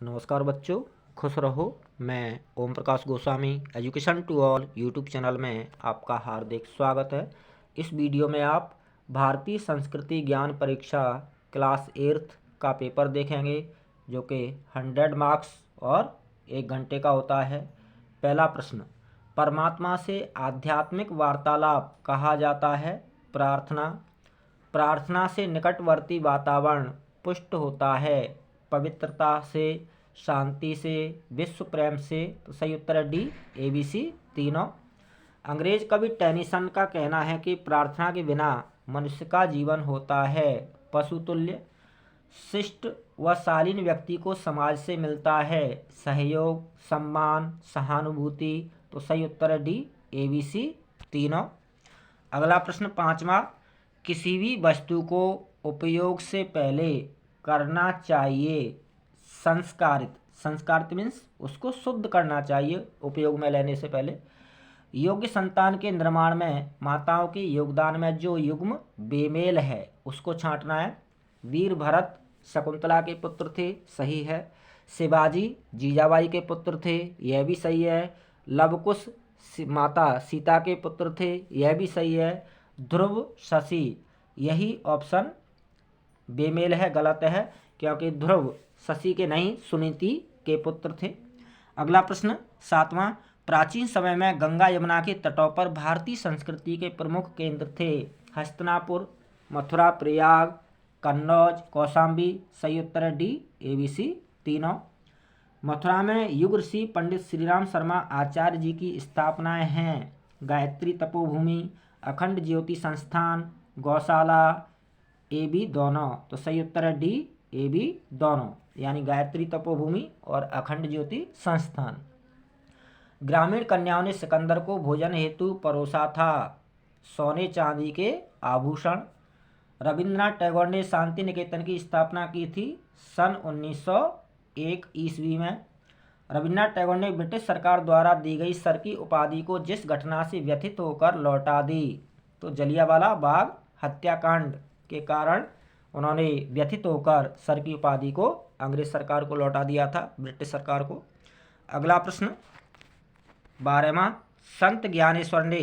नमस्कार बच्चों, खुश रहो। मैं Om Prakash Goswami education to all YouTube channel में आपका हार्दिक स्वागत है। इस वीडियो में आप भारतीय संस्कृति ज्ञान परीक्षा क्लास 8th का पेपर देखेंगे, जो कि 100 मार्क्स और 1 घंटे का होता है। पहला प्रश्न, परमात्मा से आध्यात्मिक वार्तालाप कहा जाता है। प्रार्थना। प्रार्थना से निकटवर्ती वातावरण पुष्ट होता है। पवित्रता से, शांति से, विश्व प्रेम से। तो सही उत्तर है डी, ए बी सी तीनों। अंग्रेज कवि टेनिसन का कहना है कि प्रार्थना के बिना मनुष्य का जीवन होता है पशुतुल्य। शिष्ट व शालीन व्यक्ति को समाज से मिलता है सहयोग, सम्मान, सहानुभूति। तो सही उत्तर है डी, ए बी सी तीनों। अगला प्रश्न पांचवा, किसी भी वस्तु को उपयोग से पहले करना चाहिए संस्कारित। संस्कारित मीन्स उसको शुद्ध करना चाहिए उपयोग में लेने से पहले। योग्य संतान के निर्माण में माताओं के योगदान में जो युग्म बेमेल है उसको छांटना है। वीर भरत शकुंतला के पुत्र थे, सही है। शिवाजी जीजाबाई के पुत्र थे, यह भी सही है। लवकुश माता सीता के पुत्र थे, यह भी सही है। ध्रुव शशि, यही ऑप्शन बेमेल है, गलत है, क्योंकि ध्रुव शशि के नहीं सुनीति के पुत्र थे। अगला प्रश्न सातवां, प्राचीन समय में गंगा यमुना के तटों पर भारतीय संस्कृति के प्रमुख केंद्र थे। हस्तिनापुर, मथुरा, प्रयाग, कन्नौज, कौशाम्बी। सही उत्तर है डी, ए बी सी तीनों। मथुरा में युग ऋषि पंडित श्रीराम शर्मा आचार्य जी की स्थापनाएं हैं। गायत्री तपोभूमि, अखंड ज्योति संस्थान, गौशाला। ए बी दोनों। तो सही उत्तर है डी, ए बी दोनों, यानी गायत्री तपोभूमि और अखंड ज्योति संस्थान। ग्रामीण कन्याओं ने सिकंदर को भोजन हेतु परोसा था सोने चांदी के आभूषण। रविंद्रनाथ टैगोर ने शांति निकेतन की स्थापना की थी सन 1901 ईस्वी में। रविंद्रनाथ टैगोर ने ब्रिटिश सरकार द्वारा दी गई सर की उपाधि को जिस घटना से व्यथित होकर लौटा दी। तो जलियांवाला बाग हत्याकांड के कारण उन्होंने व्यथित होकर सर की उपाधि को अंग्रेज सरकार को लौटा दिया था, ब्रिटिश सरकार को। अगला प्रश्न 12वां, संत ज्ञानेश्वर ने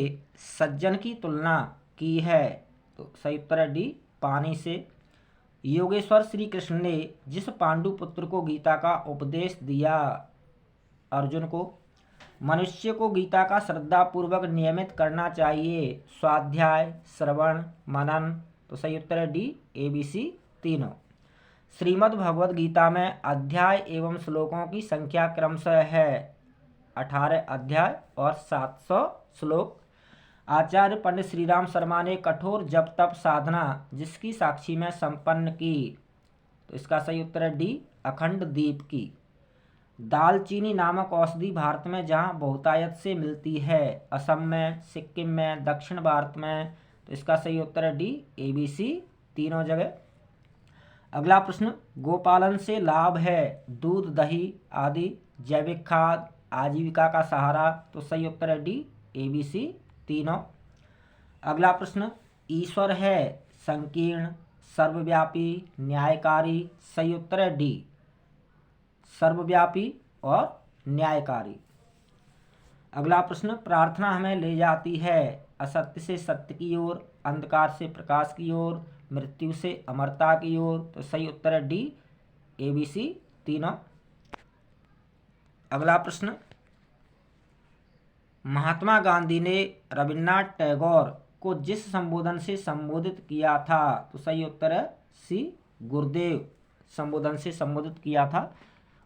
सज्जन की तुलना की है। तो सही उत्तर है डी, पानी से। योगेश्वर श्री कृष्ण ने जिस पांडु पुत्र को गीता का उपदेश दिया, अर्जुन को। मनुष्य को गीता का श्रद्धापूर्वक नियमित करना चाहिए। स्वाध्याय, श्रवण, मनन। तो सही उत्तर है डी, ए बी सी तीनों। श्रीमद् भगवद गीता में अध्याय एवं श्लोकों की संख्या क्रमशः है 18 अध्याय और 700 श्लोक। आचार्य पंडित श्रीराम शर्मा ने कठोर जप तप साधना जिसकी साक्षी में संपन्न की। तो इसका सही उत्तर है डी, अखंड दीप की। दालचीनी नामक औषधि भारत में जहाँ बहुतायत से मिलती है, असम में, सिक्किम में, दक्षिण भारत में। तो इसका सही उत्तर है डी, ए बी सी तीनों जगह। अगला प्रश्न, गोपालन से लाभ है दूध, दही आदि, जैविक खाद, आजीविका का सहारा। तो सही उत्तर है डी, ए बी सी तीनों। अगला प्रश्न, ईश्वर है संकीर्ण, सर्वव्यापी, न्यायकारी। सही उत्तर है डी, सर्वव्यापी और न्यायकारी। अगला प्रश्न, प्रार्थना हमें ले जाती है असत्य से सत्य की ओर, अंधकार से प्रकाश की ओर, मृत्यु से अमरता की ओर। तो सही उत्तर है डी, ए बी सी तीनों। अगला प्रश्न, महात्मा गांधी ने रविन्द्रनाथ टैगोर को जिस संबोधन से संबोधित किया था। तो सही उत्तर है सी, गुरुदेव संबोधन से संबोधित किया था,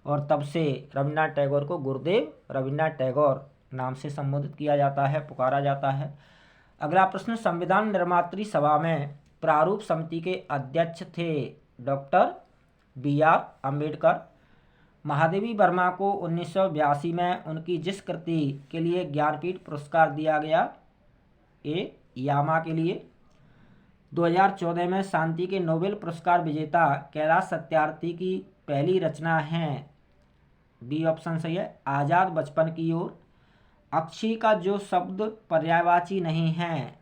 और तब से रविन्द्रनाथ टैगोर को गुरुदेव रविन्द्रनाथ टैगोर नाम से संबोधित किया जाता है, पुकारा जाता है। अगला प्रश्न, संविधान निर्मात्री सभा में प्रारूप समिति के अध्यक्ष थे doctor B R Ambedkar. Mahadevi Verma को 1982 में उनकी जिस कृति के लिए ज्ञानपीठ पुरस्कार दिया गया, ए यामा के लिए। 2014 में शांति के नोबेल पुरस्कार विजेता कैलाश सत्यार्थी की पहली रचना है, बी ऑप्शन सही है, आज़ाद बचपन की ओर। अक्षी का जो शब्द पर्यायवाची नहीं है,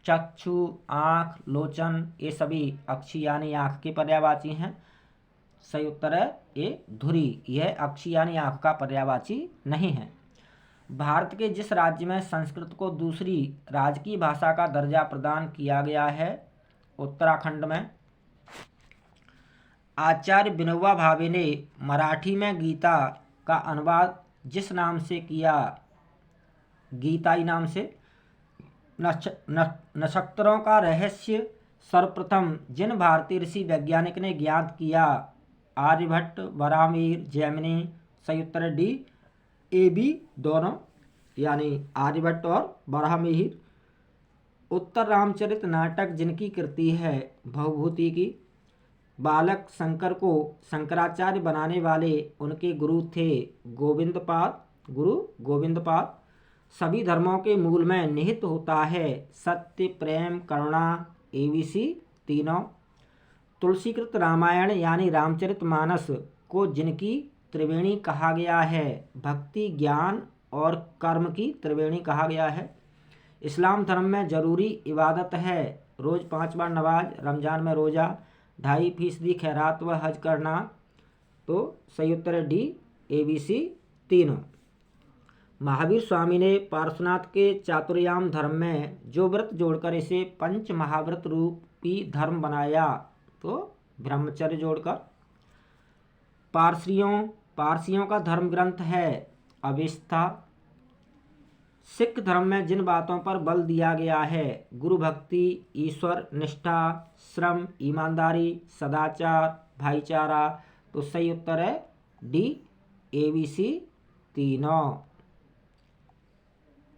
चक्षु, आँख, लोचन, ये सभी अक्षी यानी आँख के पर्यायवाची हैं। सही उत्तर है ए धुरी। यह अक्षी यानी आँख का पर्यायवाची नहीं है। भारत के जिस राज्य में संस्कृत को दूसरी राजकीय भाषा का दर्जा प्रदान किया गया है? उत्तराखंड में। आचार्य विनोबा भावे ने मराठी में गीता का अनुवाद जिस नाम से किया, गीताई नाम से। नक्षत्रों का रहस्य सर्वप्रथम जिन भारतीय ऋषि वैज्ञानिक ने ज्ञात किया? आर्यभट्ट, बराहमीर, जैमिनी। सही उत्तर है डी ए बी दोनों, यानी आर्यभट्ट और बराहमीर। उत्तर रामचरित नाटक जिनकी कृति है भवभूति की? बालक शंकर को शंकराचार्य बनाने वाले उनके गुरु थे गोविंदपाद, गुरु गोविंदपाद। सभी धर्मों के मूल में निहित होता है सत्य, प्रेम, करुणा, ABC तीनों। तुलसीकृत रामायण यानी रामचरितमानस को जिनकी त्रिवेणी कहा गया है? भक्ति, ज्ञान और कर्म की त्रिवेणी कहा गया है। इस्लाम धर्म में जरूरी इबादत है रोज़ 5 बार नमाज, रमज़ान में रोज़ा, 2.5% खैरात व हज करना। तो सही उत्तर है डी ABC तीनों। महावीर स्वामी ने पार्श्वनाथ के चातुर्याम धर्म में जो व्रत जोड़कर इसे पंच महाव्रत रूपी धर्म बनाया? तो ब्रह्मचर्य जोड़कर। पारसियों का धर्म ग्रंथ है अवेस्ता। सिख धर्म में जिन बातों पर बल दिया गया है? गुरु भक्ति, ईश्वर निष्ठा, श्रम, ईमानदारी, सदाचार, भाईचारा। तो सही उत्तर है डी ABC तीनों,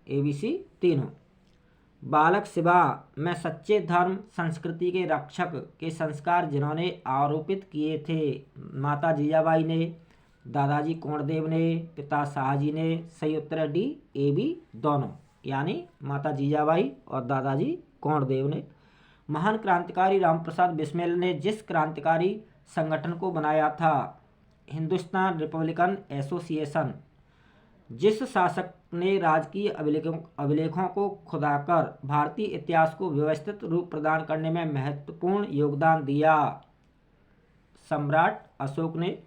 ABC तीनों। बालक शिवा में सच्चे धर्म संस्कृति के रक्षक के संस्कार जिन्होंने आरोपित किए थे? माता जीजाबाई ने, दादाजी कोंडदेव ने, पिता शाहजी ने। सही उत्तर है डी AB दोनों, यानी माता जीजाबाई और दादाजी कोंडदेव ने। महान क्रांतिकारी रामप्रसाद बिस्मिल ने जिस क्रांतिकारी संगठन को बनाया था? Hindustan Republican association. जिस शासक ने राजकीय अभिलेखों को खुदाकर भारतीय इतिहास को व्यवस्थित रूप प्रदान करने में महत्वपूर्ण योगदान दिया? सम्राट अशोक ने।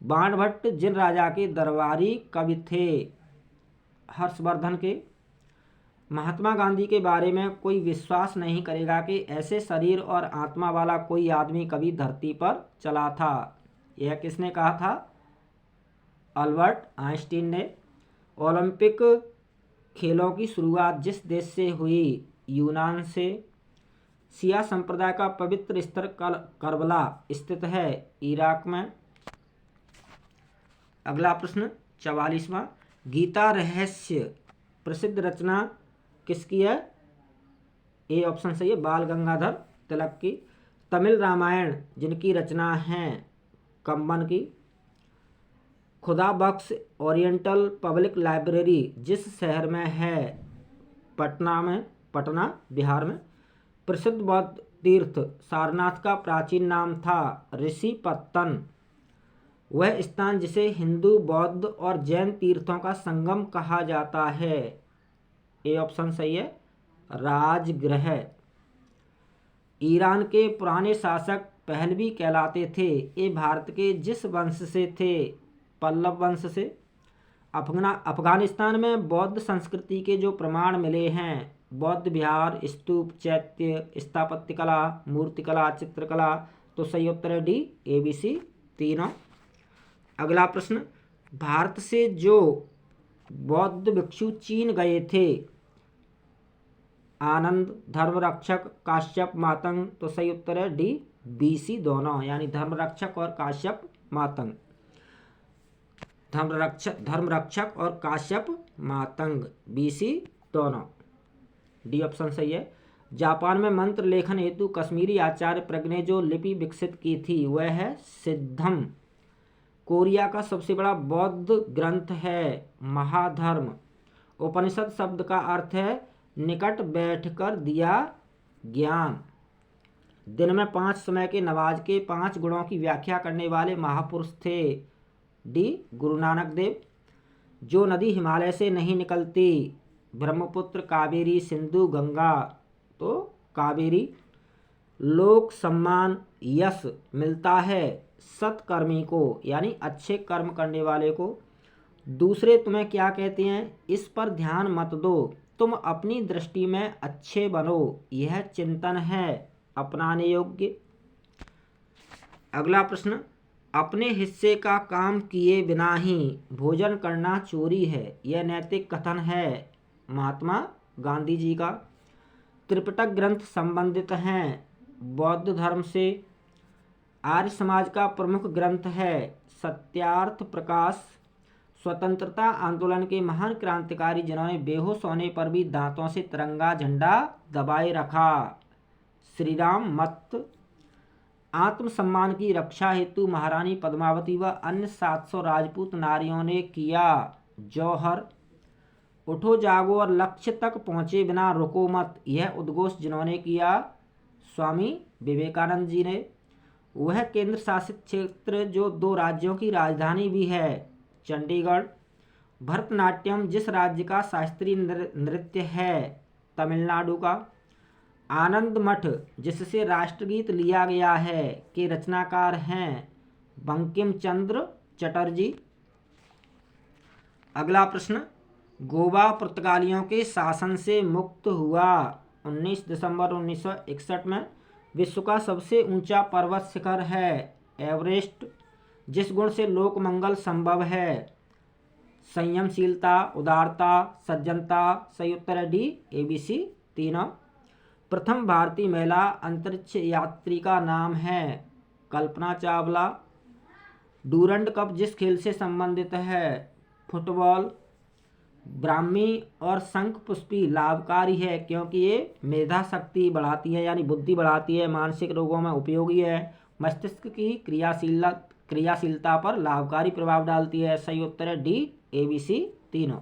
बाणभट्ट जिन राजा के दरबारी कवि थे? हर्षवर्धन के। महात्मा गांधी के बारे में कोई विश्वास नहीं करेगा कि ऐसे शरीर और आत्मा वाला कोई आदमी कभी धरती पर चला था। यह किसने कहा था? अल्बर्ट आइंस्टीन ने। ओलंपिक खेलों की शुरुआत जिस देश से हुई? यूनान से। शिया संप्रदाय का पवित्र स्थल करबला स्थित है इराक में। अगला प्रश्न 44वां। गीता रहस्य प्रसिद्ध रचना किसकी है? ए ऑप्शन सही है बाल गंगाधर तिलक की। तमिल रामायण जिनकी रचना है? कंबन की। खुदा बख्श ओरिएंटल पब्लिक लाइब्रेरी जिस शहर में है? पटना बिहार में। प्रसिद्ध बौद्ध तीर्थ सारनाथ का प्राचीन नाम था ऋषिपत्तन। वह स्थान जिसे हिंदू, बौद्ध और जैन तीर्थों का संगम कहा जाता है? ए ऑप्शन सही है राजगृह। ईरान के पुराने शासक पहलवी कहलाते थे। ये भारत के जिस वंश से थे? पल्लव वंश से। अफगानिस्तान में बौद्ध संस्कृति के जो प्रमाण मिले हैं? बौद्ध विहार, स्तूप, चैत्य, स्थापत्य कला, मूर्तिकला, चित्रकला। तो सही उत्तर है डी ABC तीनों। अगला प्रश्न। भारत से जो बौद्ध भिक्षु चीन गए थे? आनंद, धर्मरक्षक, काश्यप, मातंग। तो सही उत्तर है डी BC दोनों, यानी धर्मरक्षक और काश्यप मातंग। धर्मरक्षक और काश्यप मातंग BC दोनों, डी ऑप्शन सही है। जापान में मंत्र लेखन हेतु कश्मीरी आचार्य प्रज्ञ ने जो लिपि विकसित की थी वह है सिद्धम। कोरिया का सबसे बड़ा बौद्ध ग्रंथ है महाधर्म। उपनिषद शब्द का अर्थ है निकट बैठकर दिया ज्ञान। दिन में 5 समय के नमाज के 5 गुणों की व्याख्या करने वाले महापुरुष थे? डी गुरु नानक देव। जो नदी हिमालय से नहीं निकलती? ब्रह्मपुत्र, कावेरी, सिंधु, गंगा। तो कावेरी। लोक सम्मान, यश मिलता है सत्कर्मी को यानी अच्छे कर्म करने वाले को। दूसरे तुम्हें क्या कहते हैं, इस पर ध्यान मत दो, तुम अपनी दृष्टि में अच्छे बनो, यह चिंतन है अपनाने योग्य। अगला प्रश्न, अपने हिस्से का काम किए बिना ही भोजन करना चोरी है, यह नैतिक कथन है महात्मा गांधी जी का। त्रिपिटक ग्रंथ संबंधित हैं बौद्ध धर्म से। आर्य समाज का प्रमुख ग्रंथ है सत्यार्थ प्रकाश। स्वतंत्रता आंदोलन के महान क्रांतिकारी जिन्होंने बेहोश होने पर भी दांतों से तिरंगा झंडा दबाए रखा, श्री राम मत। आत्मसम्मान की रक्षा हेतु महारानी पद्मावती व अन्य 700 राजपूत नारियों ने किया जौहर। उठो जागो और लक्ष्य तक पहुँचे बिना रुको मत, यह उद्घोष जिन्होंने किया, स्वामी विवेकानंद जी ने। वह केंद्र शासित क्षेत्र जो 2 राज्यों की राजधानी भी है, चंडीगढ़। भरतनाट्यम जिस राज्य का शास्त्रीय नृत्य है, तमिलनाडु का। आनंद मठ जिससे राष्ट्रगीत लिया गया है, के रचनाकार हैं बंकिम चंद्र चटर्जी। अगला प्रश्न, गोवा पुर्तगालियों के शासन से मुक्त हुआ 19 दिसंबर 1961 में। विश्व का सबसे ऊंचा पर्वत शिखर है एवरेस्ट। जिस गुण से लोक मंगल संभव है, संयमशीलता, उदारता, सज्जनता। सही उत्तर है डी, ABC तीनों। प्रथम भारतीय महिला अंतरिक्ष यात्री का नाम है कल्पना चावला। डूरंड कप जिस खेल से संबंधित है, फुटबॉल। ब्राह्मी और शंख पुष्पी लाभकारी है क्योंकि ये मेधा शक्ति बढ़ाती है यानी बुद्धि बढ़ाती है, मानसिक रोगों में उपयोगी है, मस्तिष्क की क्रियाशीलता पर लाभकारी प्रभाव डालती है। सही उत्तर है डी, ABC तीनों।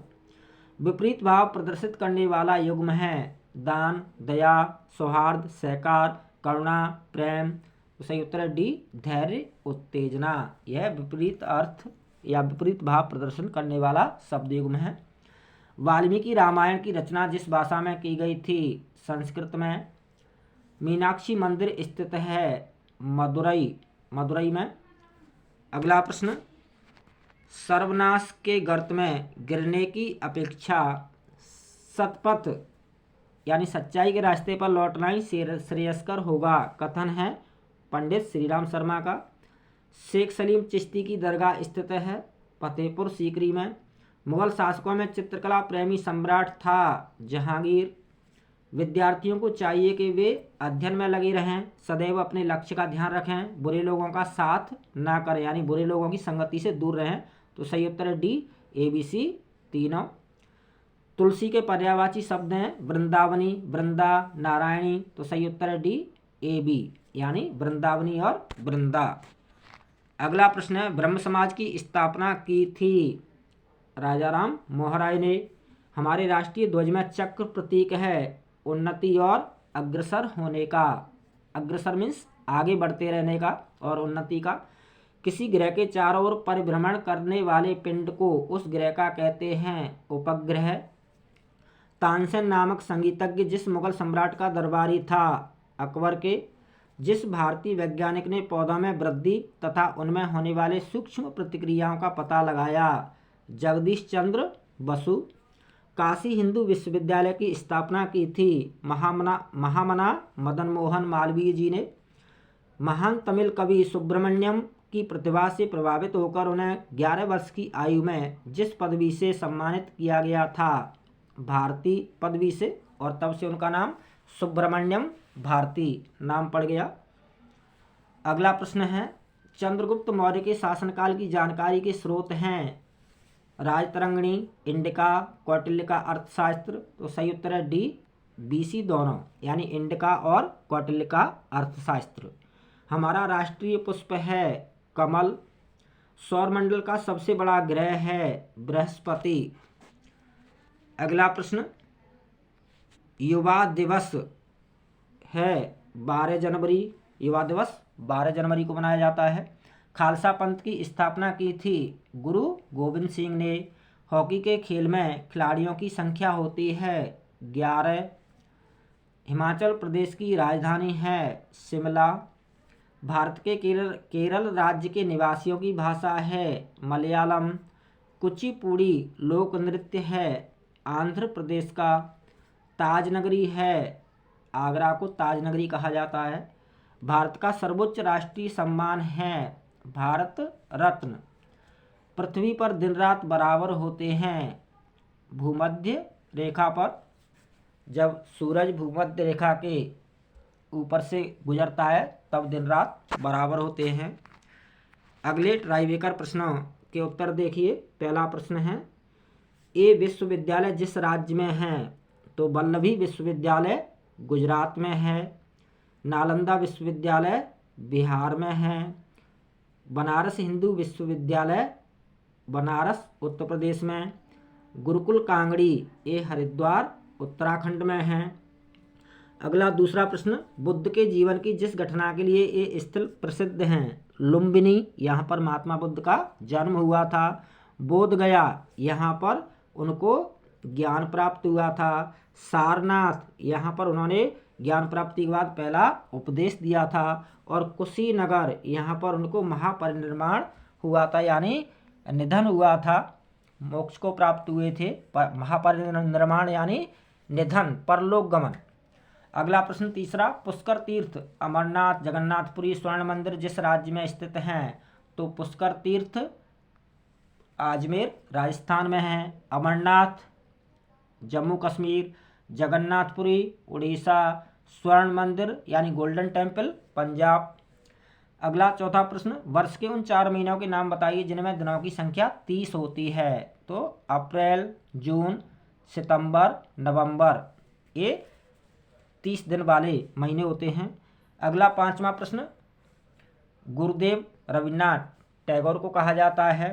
विपरीत भाव प्रदर्शित करने वाला युग्म है दान, दया, सौहार्द, सहकार, करुणा, प्रेम। तो सही उत्तर है डी, धैर्य, उत्तेजना। यह विपरीत अर्थ या विपरीत भाव प्रदर्शन करने वाला शब्द युग्म है। वाल्मीकि रामायण की रचना जिस भाषा में की गई थी, संस्कृत में। मीनाक्षी मंदिर स्थित है मदुरई में। अगला प्रश्न, सर्वनाश के गर्त में गिरने की अपेक्षा सतपथ यानी सच्चाई के रास्ते पर लौटना ही श्रेयस्कर होगा, कथन है पंडित श्रीराम शर्मा का। शेख सलीम चिश्ती की दरगाह स्थित है फतेहपुर सीकरी में। मुगल शासकों में चित्रकला प्रेमी सम्राट था जहांगीर। विद्यार्थियों को चाहिए कि वे अध्ययन में लगे रहें, सदैव अपने लक्ष्य का ध्यान रखें, बुरे लोगों का साथ ना करें यानी बुरे लोगों की संगति से दूर रहें। तो सही उत्तर है डी, ABC तीनों। तुलसी के पर्यायवाची शब्द हैं वृंदावनी, वृंदा, नारायणी। तो सही उत्तर है डी, AB यानी वृंदावनी और वृंदा। अगला प्रश्न है, ब्रह्म समाज की स्थापना की थी राजाराम मोहराय ने। हमारे राष्ट्रीय ध्वज में चक्र प्रतीक है उन्नति और अग्रसर होने का। अग्रसर मीन्स आगे बढ़ते रहने का और उन्नति का। किसी ग्रह के चारों ओर परिभ्रमण करने वाले पिंड को उस ग्रह का कहते हैं उपग्रह। तानसेन नामक संगीतज्ञ जिस मुगल सम्राट का दरबारी था, अकबर के। जिस भारतीय वैज्ञानिक ने पौधों में वृद्धि तथा उनमें होने वाले सूक्ष्म प्रतिक्रियाओं का पता लगाया, जगदीश चंद्र बसु। काशी हिंदू विश्वविद्यालय की स्थापना की थी महामना मदन मोहन मालवीय जी ने। महान तमिल कवि सुब्रमण्यम की प्रतिभा से प्रभावित होकर उन्हें 11 वर्ष की आयु में जिस पदवी से सम्मानित किया गया था, भारती पदवी से, और तब से उनका नाम सुब्रमण्यम भारती नाम पड़ गया। अगला प्रश्न है, चंद्रगुप्त मौर्य के शासनकाल की जानकारी के स्रोत हैं राजतरंगिणी, इंडिका, कौटिल्य का अर्थशास्त्र। तो सही उत्तर है डी, BC दोनों यानी इंडिका और कौटिल्य का अर्थशास्त्र। हमारा राष्ट्रीय पुष्प है कमल। सौरमंडल का सबसे बड़ा ग्रह है बृहस्पति। अगला प्रश्न, युवा दिवस है 12 जनवरी। युवा दिवस 12 जनवरी को मनाया जाता है। खालसा पंथ की स्थापना की थी गुरु गोविंद सिंह ने। हॉकी के खेल में खिलाड़ियों की संख्या होती है 11। हिमाचल प्रदेश की राजधानी है शिमला। भारत के केरल राज्य के निवासियों की भाषा है मलयालम। कुचिपुड़ी लोक नृत्य है आंध्र प्रदेश का। ताज नगरी है, आगरा को ताज नगरी कहा जाता है। भारत का सर्वोच्च राष्ट्रीय सम्मान है भारत रत्न। पृथ्वी पर दिन रात बराबर होते हैं भूमध्य रेखा पर। जब सूरज भूमध्य रेखा के ऊपर से गुजरता है तब दिन रात बराबर होते हैं। अगले ट्राइवेकर प्रश्नों के उत्तर देखिए। पहला प्रश्न है, ये विश्वविद्यालय जिस राज्य में है? तो वल्लभी विश्वविद्यालय गुजरात में है। नालंदा विश्वविद्यालय बिहार में है। बनारस हिंदू विश्वविद्यालय बनारस उत्तर प्रदेश में। गुरुकुल कांगड़ी ये हरिद्वार उत्तराखंड में है। अगला दूसरा प्रश्न, बुद्ध के जीवन की जिस घटना के लिए ये स्थल प्रसिद्ध हैं? लुम्बिनी, यहाँ पर महात्मा बुद्ध का जन्म हुआ था। बोध गया, यहाँ पर उनको ज्ञान प्राप्त हुआ था। सारनाथ, यहाँ पर उन्होंने ज्ञान प्राप्ति के बाद पहला उपदेश दिया था। और कुशीनगर, यहाँ पर उनको महापरिनिर्वाण हुआ था, यानी निधन हुआ था, मोक्ष को प्राप्त हुए थे। महापरिनिर्वाण यानी निधन, परलोक गमन। अगला प्रश्न तीसरा, पुष्कर तीर्थ अमरनाथ जगन्नाथपुरी स्वर्ण मंदिर जिस राज्य में स्थित हैं? तो पुष्कर तीर्थ अजमेर राजस्थान में है। अमरनाथ जम्मू कश्मीर। जगन्नाथपुरी उड़ीसा। स्वर्ण मंदिर यानी गोल्डन टेम्पल पंजाब। अगला चौथा प्रश्न, वर्ष के उन 4 महीनों के नाम बताइए जिनमें दिनों की संख्या 30 होती है? तो अप्रैल, जून, सितंबर, नवंबर, ये 30 दिन वाले महीने होते हैं। अगला पांचवा प्रश्न, गुरुदेव रविन्द्रनाथ टैगोर को कहा जाता है।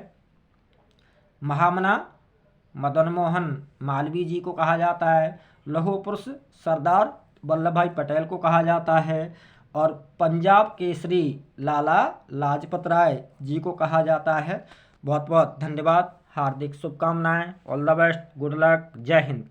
महामना मदन मोहन मालवीय जी को कहा जाता है। लौह पुरुष सरदार वल्लभ भाई पटेल को कहा जाता है। और पंजाब केसरी लाला लाजपत राय जी को कहा जाता है। बहुत बहुत धन्यवाद, हार्दिक शुभकामनाएं, all the best, good luck, जय हिंद।